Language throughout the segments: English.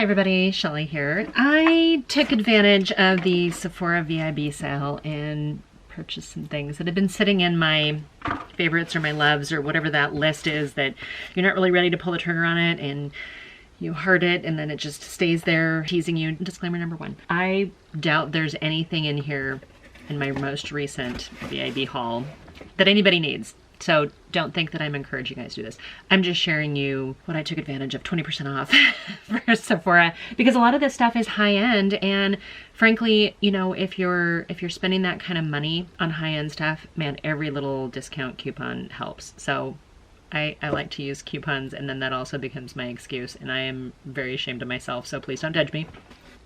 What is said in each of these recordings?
Hi everybody, Shelly here. I took advantage of the Sephora VIB sale and purchased some things that have been sitting in my favorites or my loves or whatever that list is that you're not really ready to pull the trigger on it and you heart it and then it just stays there teasing you. Disclaimer number one, I doubt there's anything in here in my most recent VIB haul that anybody needs. So don't think that I'm encouraging you guys to do this. I'm just sharing you what I took advantage of 20% off for Sephora, because a lot of this stuff is high end, and frankly, you know, if you're spending that kind of money on high end stuff, man, every little discount coupon helps. So I like to use coupons, and then that also becomes my excuse, and I am very ashamed of myself, so please don't judge me.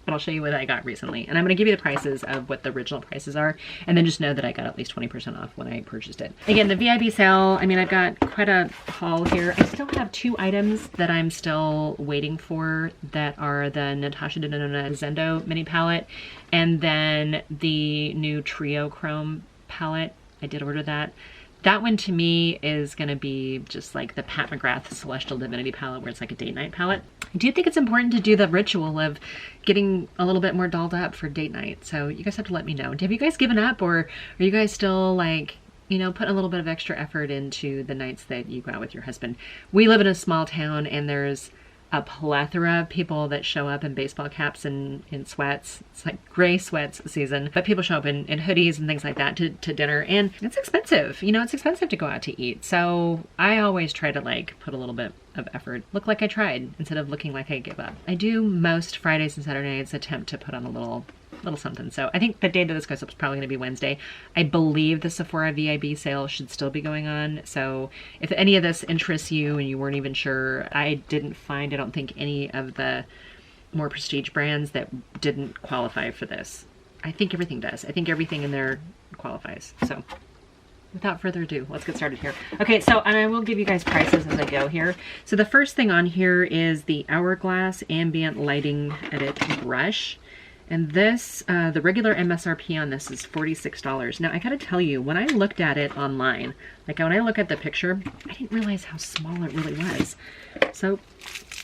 But I'll show you what I got recently. And I'm gonna give you the prices of what the original prices are, and then just know that I got at least 20% off when I purchased it. Again, the VIB sale, I mean, I've got quite a haul here. I still have 2 items that I'm still waiting for that are the Natasha Denona Zendo mini palette, and then the new Trio Chrome palette. I did order that. That one to me is gonna be just like the Pat McGrath Celestial Divinity palette, where it's like a date night palette. I do think it's important to do the ritual of getting a little bit more dolled up for date night. So you guys have to let me know. Have you guys given up, or are you guys still like, you know, putting a little bit of extra effort into the nights that you go out with your husband? We live in a small town and there's a plethora of people that show up in baseball caps and in sweats. It's like gray sweats season, but people show up in hoodies and things like that to dinner, and it's expensive. You know, it's expensive to go out to eat. So I always try to like put a little bit of effort, look like I tried instead of looking like I give up. I do most Fridays and Saturdays attempt to put on a little something. So I think the day that this goes up is probably going to be Wednesday. I believe the Sephora VIB sale should still be going on. So if any of this interests you and you weren't even sure, I didn't find, I don't think, any of the more prestige brands that didn't qualify for this. I think everything does. I think everything in there qualifies. So without further ado, let's get started here. Okay, so and I will give you guys prices as I go here. So the first thing on here is the Hourglass Ambient Lighting Edit Brush. And this, the regular MSRP on this is $46. Now I gotta tell you, when I looked at it online, like when I look at the picture, I didn't realize how small it really was. So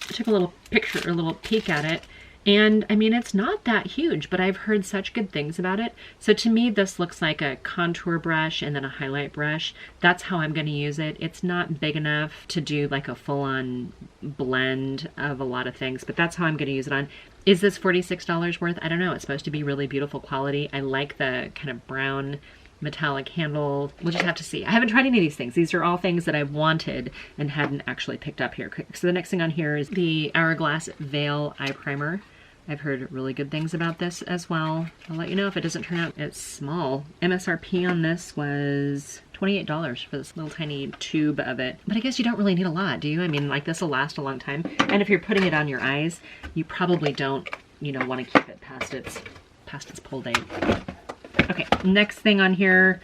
I took a little picture, a little peek at it, and I mean, it's not that huge, but I've heard such good things about it. So to me, this looks like a contour brush and then a highlight brush. That's how I'm gonna use it. It's not big enough to do like a full-on blend of a lot of things, but that's how I'm gonna use it on. Is this $46 worth? I don't know. It's supposed to be really beautiful quality. I like the kind of brown metallic handle. We'll just have to see. I haven't tried any of these things. These are all things that I've wanted and hadn't actually picked up here. So the next thing on here is the Hourglass Veil Eye Primer. I've heard really good things about this as well. I'll let you know if it doesn't turn out it's small. MSRP on this was $28 for this little tiny tube of it. But I guess you don't really need a lot, do you? I mean, like, this will last a long time. And if you're putting it on your eyes, you probably don't, you know, want to keep it past its pull date. Okay, next thing on here,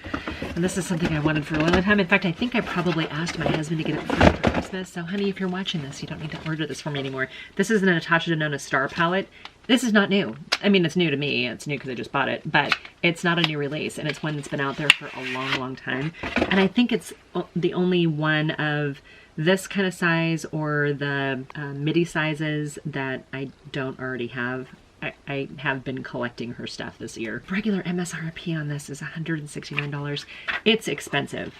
and this is something I wanted for a long time. In fact, I think I probably asked my husband to get it for me for Christmas. So honey, if you're watching this, you don't need to order this for me anymore. This is the Natasha Denona Star Palette. This is not new. I mean, it's new to me. It's new because I just bought it, but it's not a new release, and it's one that's been out there for a long, long time. And I think it's the only one of this kind of size or the midi sizes that I don't already have. I have been collecting her stuff this year. Regular MSRP on this is $169. It's expensive.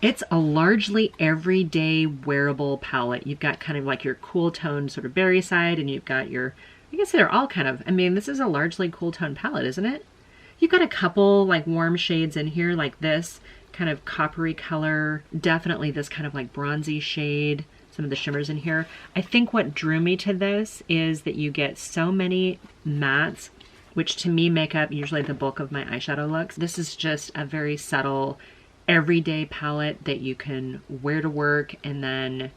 It's a largely everyday wearable palette. You've got kind of like your cool tone sort of berry side, and you've got your, I guess they're all kind of, I mean, this is a largely cool tone palette, isn't it? You've got a couple like warm shades in here, like this kind of coppery color, definitely this kind of like bronzy shade, some of the shimmers in here. I think what drew me to this is that you get so many mattes, which to me make up usually the bulk of my eyeshadow looks. This is just a very subtle, everyday palette that you can wear to work and then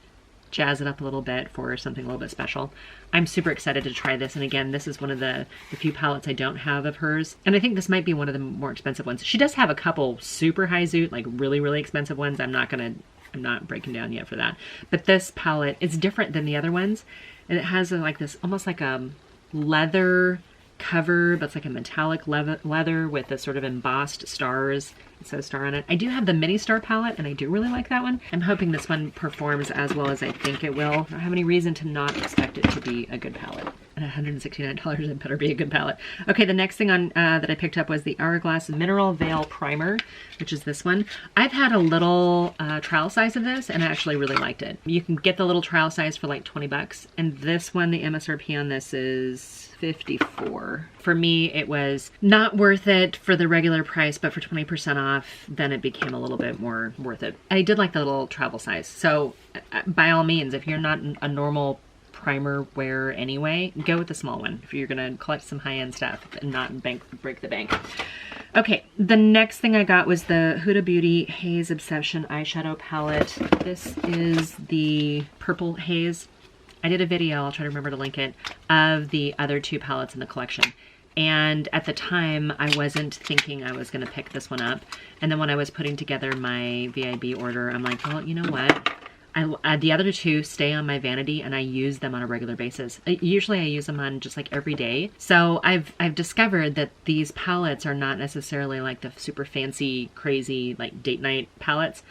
jazz it up a little bit for something a little bit special. I'm super excited to try this, and again, this is one of the few palettes I don't have of hers, and I think this might be one of the more expensive ones. She does have a couple super high zoot, like really, really expensive ones. I'm not breaking down yet for that. But this palette is different than the other ones, and it has like this almost like a leather cover, but it's like a metallic leather with a sort of embossed stars. It says star on it. I do have the mini star palette, and I do really like that one. I'm hoping this one performs as well as I think it will. I don't have any reason to not expect it to be a good palette. At $169, it better be a good palette. Okay, the next thing on that I picked up was the Hourglass Mineral Veil Primer, which is this one. I've had a little trial size of this, and I actually really liked it. You can get the little trial size for like 20 bucks, and this one, the MSRP on this is $54. For me, it was not worth it for the regular price, but for 20% off, then it became a little bit more worth it. I did like the little travel size. So by all means, if you're not a normal primer wearer anyway, go with the small one if you're gonna collect some high-end stuff and not break the bank. Okay, the next thing I got was the Huda Beauty Haze Obsession eyeshadow palette. This is the purple haze. I did a video, I'll try to remember to link it, of the other two palettes in the collection. And at the time, I wasn't thinking I was going to pick this one up. And then when I was putting together my VIB order, I'm like, well, you know what? The other two stay on my vanity, and I use them on a regular basis. Usually I use them on just like every day. So I've discovered that these palettes are not necessarily like the super fancy, crazy, like date night palettes.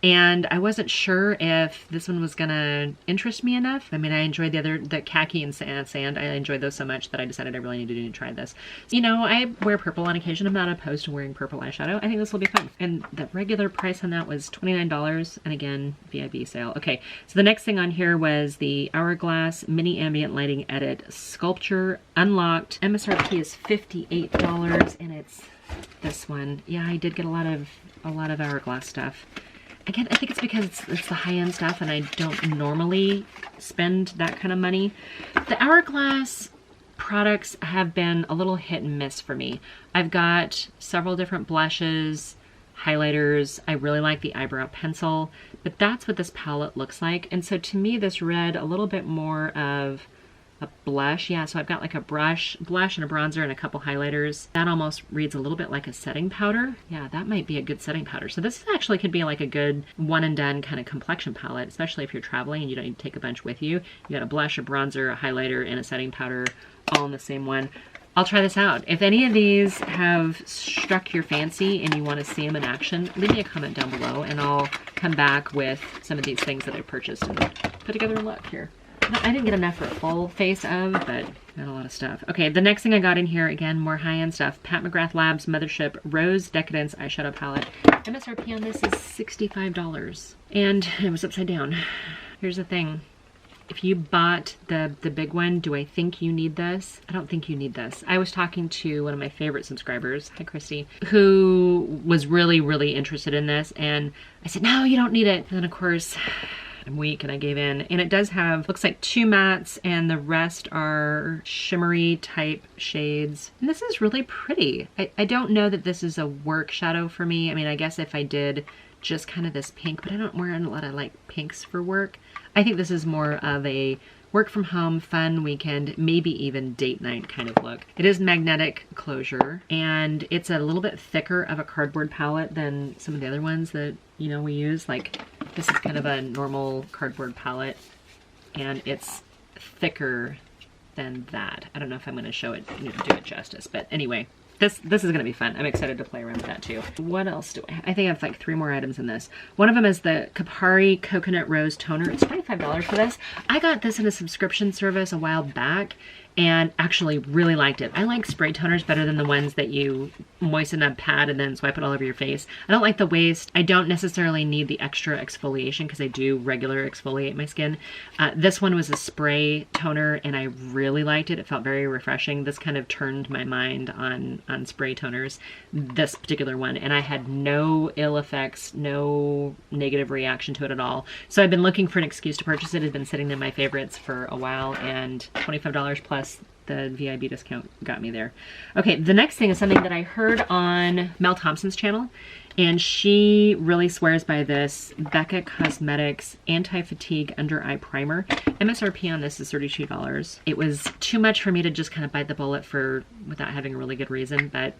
And I wasn't sure if this one was gonna interest me enough. I mean, I enjoyed the khaki and sand. I enjoyed those so much that I decided I really needed to try this. You know, I wear purple on occasion. I'm not opposed to wearing purple eyeshadow. I think this will be fun. And the regular price on that was $29. And again, VIB sale. Okay, so the next thing on here was the Hourglass Mini Ambient Lighting Edit Sculpture Unlocked. MSRP is $58, and it's this one. Yeah, I did get a lot of Hourglass stuff. Again, I think it's because it's the high-end stuff, and I don't normally spend that kind of money. The Hourglass products have been a little hit and miss for me. I've got several different blushes, highlighters. I really like the eyebrow pencil, but that's what this palette looks like. And so to me, this read a little bit more of a blush. Yeah, so I've got like a blush and a bronzer and a couple highlighters. That almost reads a little bit like a setting powder. Yeah, that might be a good setting powder. So this actually could be like a good one and done kind of complexion palette, especially if you're traveling and you don't need to take a bunch with you. You got a blush, a bronzer, a highlighter, and a setting powder all in the same one. I'll try this out. If any of these have struck your fancy and you want to see them in action, leave me a comment down below and I'll come back with some of these things that I purchased and put together a look here. I didn't get enough for a full face of, but got a lot of stuff. Okay, the next thing I got in here, again, more high-end stuff. Pat McGrath Labs Mothership Rose Decadence Eyeshadow Palette. MSRP on this is $65. And it was upside down. Here's the thing. If you bought the big one, do I think you need this? I don't think you need this. I was talking to one of my favorite subscribers, hi Christy, who was really, really interested in this. And I said, no, you don't need it. And then of course, I'm weak and I gave in. And it does have, looks like 2 mattes and the rest are shimmery type shades. And this is really pretty. I don't know that this is a work shadow for me. I mean, I guess if I did just kind of this pink, but I don't wear a lot of like pinks for work. I think this is more of a work from home, fun weekend, maybe even date night kind of look. It is magnetic closure and it's a little bit thicker of a cardboard palette than some of the other ones that, you know, we use. Like this is kind of a normal cardboard palette and it's thicker than that. I don't know if I'm going to show it, you know, do it justice, but anyway. This is going to be fun. I'm excited to play around with that too. What else do I have? I think I have like 3 more items in this. One of them is the Kapari Coconut Rose Toner. It's $25 for this. I got this in a subscription service a while back and actually really liked it. I like spray toners better than the ones that you moisten a pad and then swipe it all over your face. I don't like the waste. I don't necessarily need the extra exfoliation because I do regular exfoliate my skin. This one was a spray toner and I really liked it. It felt very refreshing. This kind of turned my mind on spray toners, this particular one, and I had no ill effects, no negative reaction to it at all. So I've been looking for an excuse to purchase it. It's been sitting in my favorites for a while and $25 plus the VIB discount got me there. Okay, the next thing is something that I heard on Mel Thompson's channel, and she really swears by this Becca Cosmetics Anti-Fatigue Under Eye Primer. MSRP on this is $32. It was too much for me to just kind of bite the bullet for without having a really good reason, but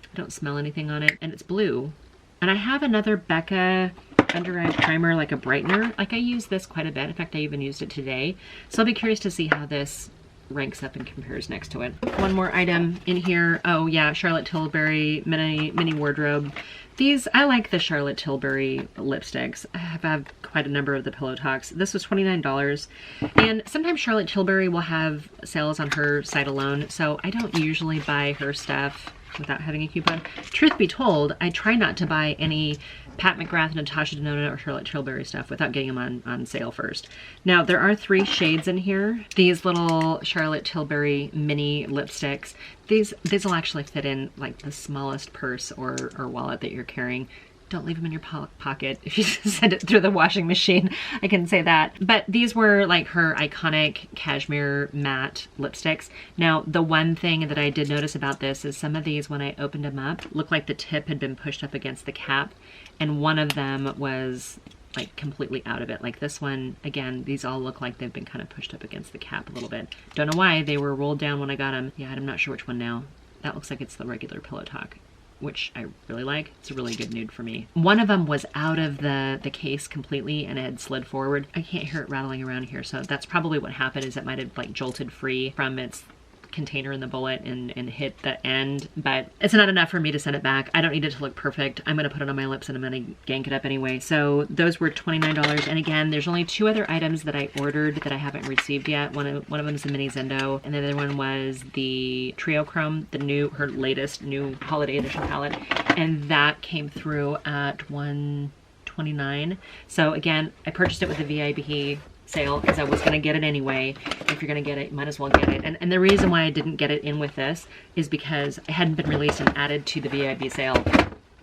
I don't smell anything on it, and it's blue. And I have another Becca under eye primer, like a brightener. Like I use this quite a bit. In fact, I even used it today. So I'll be curious to see how this ranks up and compares next to it. One more item in here. Oh yeah, Charlotte Tilbury mini wardrobe. These, I like the Charlotte Tilbury lipsticks. I have quite a number of the Pillow Talks. This was $29. And sometimes Charlotte Tilbury will have sales on her site alone, so I don't usually buy her stuff without having a coupon. Truth be told, I try not to buy any Pat McGrath, Natasha Denona, or Charlotte Tilbury stuff without getting them on sale first. Now, there are 3 shades in here. These little Charlotte Tilbury mini lipsticks. These will actually fit in like the smallest purse or wallet that you're carrying. Don't leave them in your pocket if you send it through the washing machine. I can say that. But these were like her iconic cashmere matte lipsticks. Now, the one thing that I did notice about this is some of these, when I opened them up, looked like the tip had been pushed up against the cap. And one of them was like completely out of it. Like this one, again, these all look like they've been kind of pushed up against the cap a little bit. Don't know why. They were rolled down when I got them. Yeah, I'm not sure which one now. That looks like it's the regular Pillow Talk, which I really like. It's a really good nude for me. One of them was out of the case completely and it had slid forward. I can't hear it rattling around here, so that's probably what happened, is it might have like jolted free from its container in the bullet and hit the end, but it's not enough for me to send it back. I don't need it to look perfect. I'm gonna put it on my lips and I'm gonna gank it up anyway. So those were $29. And again, there's only 2 other items that I ordered that I haven't received yet. One of them is the mini Zendo, and the other one was the Trio Chrome, her latest new holiday edition palette, and that came through at $129. So again, I purchased it with the VIB sale because I was going to get it anyway. If you're going to get it, you might as well get it. And the reason why I didn't get it in with this is because it hadn't been released and added to the VIB sale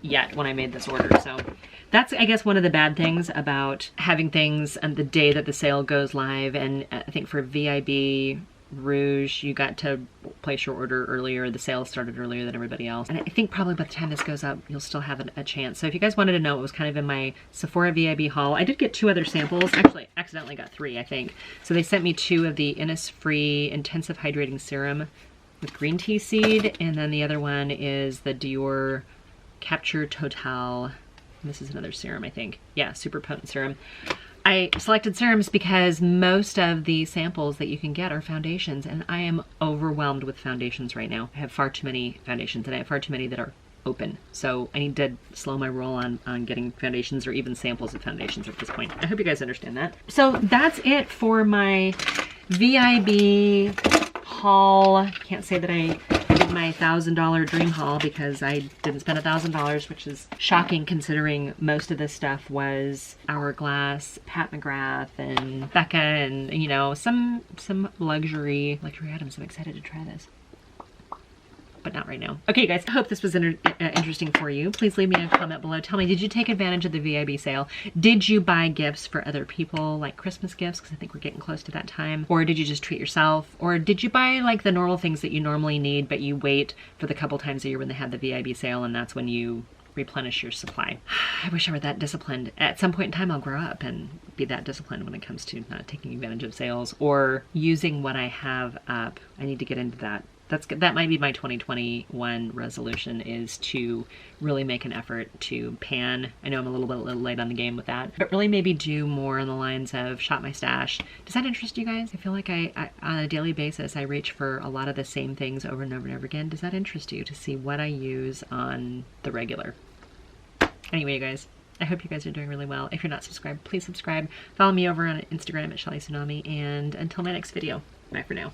yet when I made this order. So that's, I guess, one of the bad things about having things on the day that the sale goes live. And I think for VIB Rouge, you got to place your order earlier. The sale started earlier than everybody else. And I think probably by the time this goes up, you'll still have a chance. So if you guys wanted to know, it was kind of in my Sephora VIB haul. I did get 2 other samples. Actually, I accidentally got 3, I think. So they sent me 2 of the Innisfree Intensive Hydrating Serum with green tea seed. And then the other one is the Dior Capture Total. This is another serum, I think. Yeah, super potent serum. I selected serums because most of the samples that you can get are foundations, and I am overwhelmed with foundations right now. I have far too many foundations, and I have far too many that are open. So I need to slow my roll on getting foundations or even samples of foundations at this point. I hope you guys understand that. So that's it for my VIB haul. Can't say that I did my $1,000 dream haul because I didn't spend $1,000, which is shocking considering most of this stuff was Hourglass, Pat McGrath, and Becca, and you know, some luxury items. I'm excited to try this, but not right now. Okay, guys, I hope this was interesting for you. Please leave me a comment below. Tell me, did you take advantage of the VIB sale? Did you buy gifts for other people, like Christmas gifts? Because I think we're getting close to that time. Or did you just treat yourself? Or did you buy like the normal things that you normally need, but you wait for the couple times a year when they have the VIB sale, and that's when you replenish your supply? I wish I were that disciplined. At some point in time, I'll grow up and be that disciplined when it comes to not taking advantage of sales or using what I have up. I need to get into that. That might be my 2021 resolution, is to really make an effort to pan. I know I'm a little bit late on the game with that, but really maybe do more on the lines of shop my stash. Does that interest you guys? I feel like I on a daily basis, I reach for a lot of the same things over and over and over again. Does that interest you to see what I use on the regular? Anyway, you guys, I hope you guys are doing really well. If you're not subscribed, please subscribe. Follow me over on Instagram at Sheli Tsunami, and until my next video, bye for now.